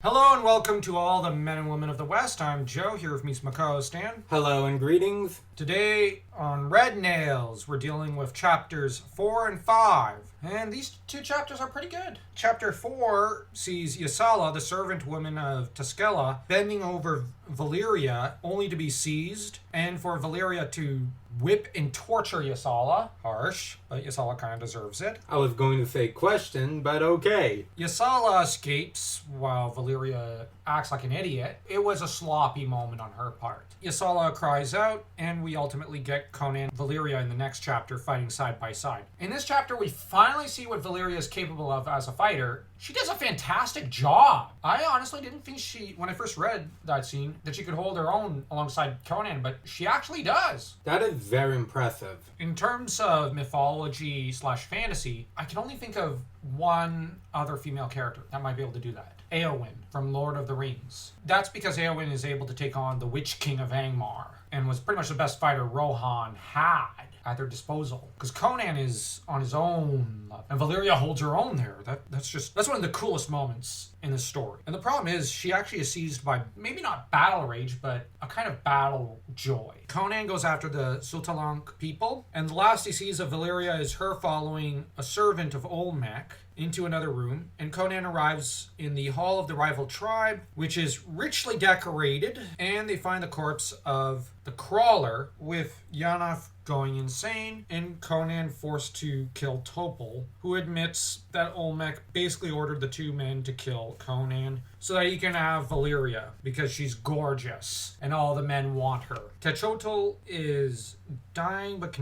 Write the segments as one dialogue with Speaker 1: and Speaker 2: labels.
Speaker 1: Hello and welcome to all the men and women of the West. I'm Joe, here with me is my co-host Stan.
Speaker 2: Hello and greetings.
Speaker 1: Today on Red Nails, we're dealing with chapters 4 and 5. And these two chapters are pretty good. Chapter 4 sees Yasala, the servant woman of Tuscela, bending over Valeria only to be seized, and for Valeria to whip and torture Yasala. Harsh, but Yasala kind of deserves it.
Speaker 2: I was going to say question, but okay.
Speaker 1: Yasala escapes while Valeria acts like an idiot. It was a sloppy moment on her part. Yasala cries out, and we ultimately get Conan and Valeria in the next chapter fighting side by side. In this chapter, we finally see what Valeria is capable of as a fighter. She does a fantastic job. I honestly didn't think when I first read that scene, that she could hold her own alongside Conan, but she actually does.
Speaker 2: That is very impressive.
Speaker 1: In terms of mythology / fantasy, I can only think of one other female character that might be able to do that. Éowyn from Lord of the Rings. That's because Éowyn is able to take on the Witch King of Angmar and was pretty much the best fighter Rohan had at their disposal. Because Conan is on his own, and Valeria holds her own there. That's one of the coolest moments in the story. And the problem is, she actually is seized by maybe not battle rage, but a kind of battle joy. Conan goes after the Sultalank people, and the last he sees of Valeria is her following a servant of Olmec into another room, and Conan arrives in the hall of the rival tribe, which is richly decorated, and they find the corpse of the crawler, with Yanaf going insane, and Conan forced to kill Topol, who admits that Olmec basically ordered the two men to kill Conan so that he can have Valeria, because she's gorgeous, and all the men want her. Techotel is dying but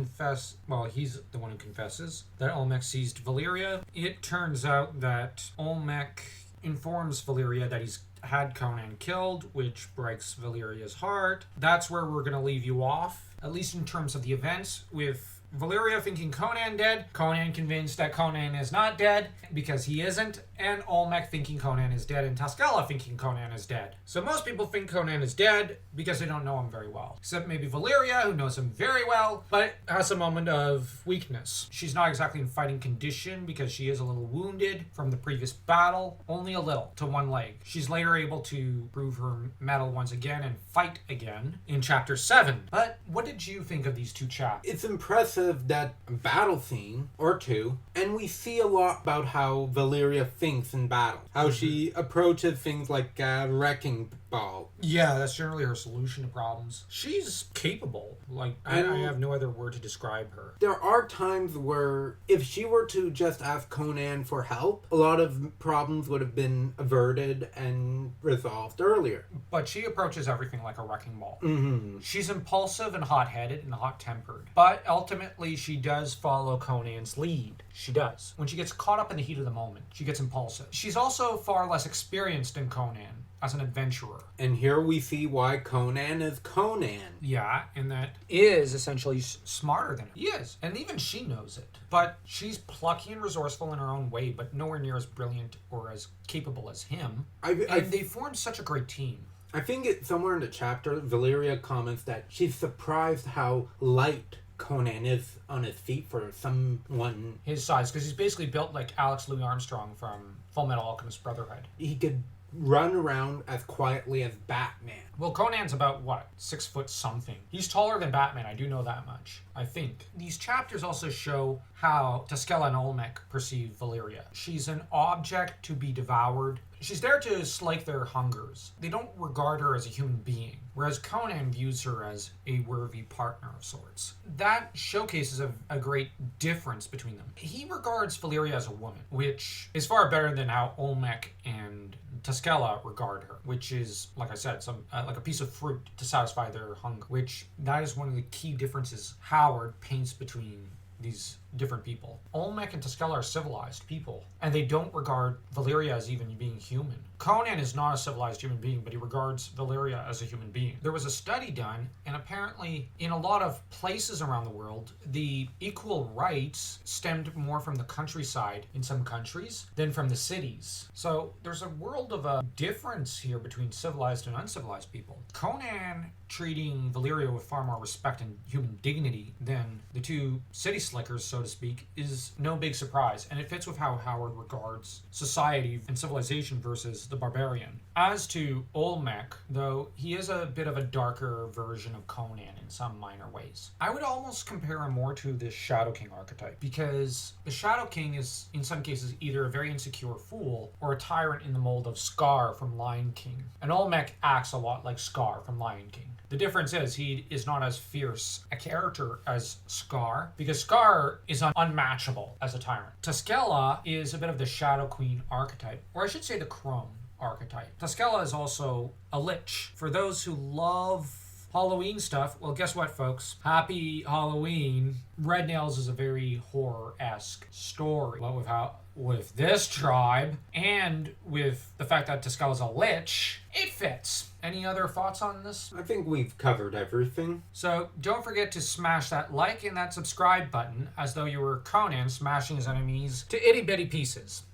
Speaker 1: he's the one who confesses that Olmec seized Valeria. It turns out that Olmec informs Valeria that he's had Conan killed, which breaks Valeria's heart. That's where we're going to leave you off, at least in terms of the events, with Valeria thinking Conan dead, Conan convinced that Conan is not dead because he isn't, and Olmec thinking Conan is dead, and Tuscela thinking Conan is dead. So most people think Conan is dead because they don't know him very well. Except maybe Valeria, who knows him very well, but has a moment of weakness. She's not exactly in fighting condition because she is a little wounded from the previous battle, only a little, to one leg. She's later able to prove her mettle once again and fight again in chapter 7. But what did you think of these two chapters?
Speaker 2: It's impressive that battle scene or two, and we see a lot about how Valeria thinks in battle. How she approaches things like a wrecking ball.
Speaker 1: Yeah, that's generally her solution to problems. She's capable. I have no other word to describe her.
Speaker 2: There are times where if she were to just ask Conan for help, a lot of problems would have been averted and resolved earlier.
Speaker 1: But she approaches everything like a wrecking ball.
Speaker 2: Mm-hmm.
Speaker 1: She's impulsive and hot-headed and hot-tempered. But ultimately, she does follow Conan's lead. She does. When she gets caught up in the heat of the moment, she gets impulsive. She's also far less experienced than Conan as an adventurer.
Speaker 2: And here we see why Conan is Conan.
Speaker 1: Yeah, and that is essentially smarter than him. He is, and even she knows it. But she's plucky and resourceful in her own way, but nowhere near as brilliant or as capable as him. And they form such a great team.
Speaker 2: I think it's somewhere in the chapter, Valeria comments that she's surprised how light Conan is on his feet for someone
Speaker 1: his size, because he's basically built like Alex Louis Armstrong from Full Metal Alchemist Brotherhood.
Speaker 2: He could run around as quietly as Batman.
Speaker 1: Well, Conan's about, 6 foot something. He's taller than Batman, I do know that much, I think. These chapters also show how Tuscela and Olmec perceive Valeria. She's an object to be devoured. She's there to slake their hungers. They don't regard her as a human being, whereas Conan views her as a worthy partner of sorts. That showcases a great difference between them. He regards Valeria as a woman, which is far better than how Olmec and Tuscela regard her, which is, like I said, like a piece of fruit to satisfy their hunger, which that is one of the key differences Howard paints between these different people. Olmec and Tuscela are civilized people, and they don't regard Valeria as even being human. Conan is not a civilized human being, but he regards Valeria as a human being. There was a study done, and apparently in a lot of places around the world, the equal rights stemmed more from the countryside in some countries than from the cities. So there's a world of a difference here between civilized and uncivilized people. Conan treating Valeria with far more respect and human dignity than the two city slickers, so to to speak, is no big surprise, and it fits with how Howard regards society and civilization versus the barbarian. As to Olmec, though, he is a bit of a darker version of Conan in some minor ways. I would almost compare him more to the Shadow King archetype, because the Shadow King is, in some cases, either a very insecure fool or a tyrant in the mold of Scar from Lion King. And Olmec acts a lot like Scar from Lion King. The difference is he is not as fierce a character as Scar, because Scar is unmatchable as a tyrant. Tuscela is a bit of the Shadow Queen archetype, or I should say the Crone archetype. Tuscela is also a lich. For those who love Halloween stuff, well, guess what, folks? Happy Halloween. Red Nails is a very horror-esque story. But with this tribe, and with the fact that Tuscela's a lich, it fits. Any other thoughts on this?
Speaker 2: I think we've covered everything.
Speaker 1: So don't forget to smash that like and that subscribe button, as though you were Conan smashing his enemies to itty-bitty pieces.